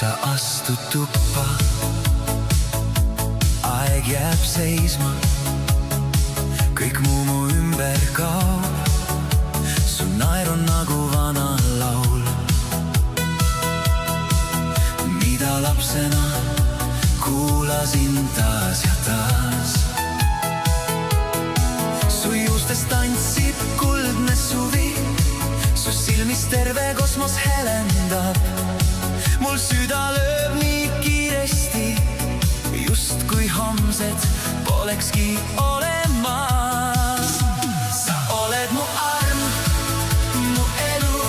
sa astud tuppa, aeg jääb seisma, kõik muu mu ümber kaob, su naer on nagu vana laul, mida lapsena kuulasin taas ja taas. Su juustest tantsib kuldne suvi, su silmis terve kosmos helendab, mul süda lööb nii kiiresti, justkui homsed polekski olemas. Sa oled mu arm, mu elu,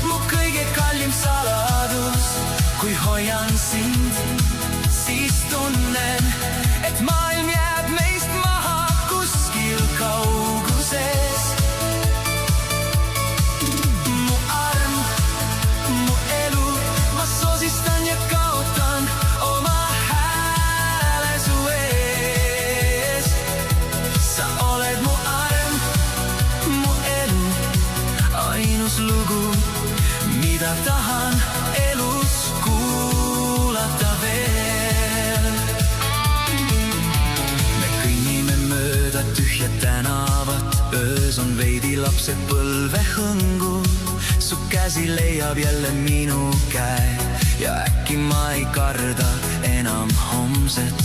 mu kõige kallim saladus. Kui hoian sind, siis tunnen, et maailm jääb meist maha kuskil kauguses. Mu arm, mu elu, ma sosistan ja kaotan oma hääle su ees. Sa oled mu arm, mu elu, ainus lugu, mida tahan elus kuulata veel. Me kõnnime mööda tühja tänavat, öös on veidi lapsepõlve hõngu. Su käsi leiab jälle minu käe ja äkki ma ei karda enam homset.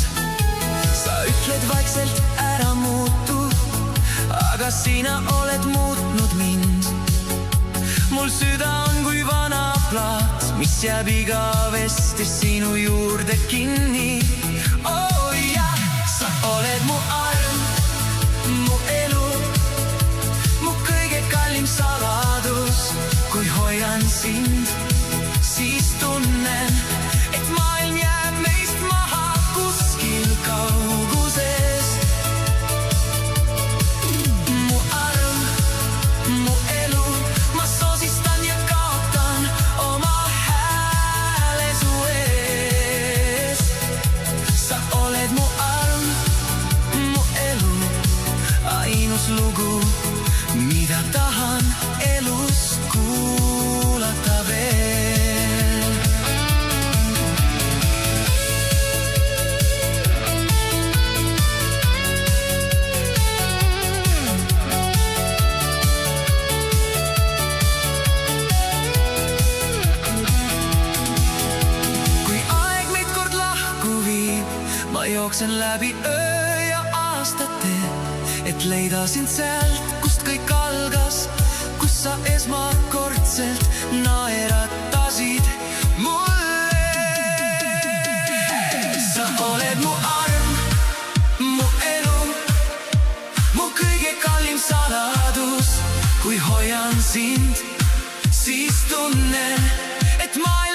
Sa ütled vaikselt ära muutu, aga sina oled muutnud mind. Mul süda on kui vana plaat, mis jääb igavesti sinu juurde kinni. Oh jah, sa oled mu arm, mu elu, mu kõige kallim saladus. Kui hoian sind, siis tunnen, et maailm jääb meist maha kuskil kauguses. Mu arm, mu elu, ma sosistan ja kaotan oma hääle su ees. Sa oled mu arm, mu elu, ainus lugu, mida tahan elus kuulata veel. Kui aeg meid kord lahku viib, ma jooksen läbi öö ja aastate, et leida sind sealt, kust kõik algas, kus sa esmakordselt naeratasid mulle. Sa oled mu arm, mu elu, mu kõige kallim saladus. Kui hoian sind, siis tunnen, et maailm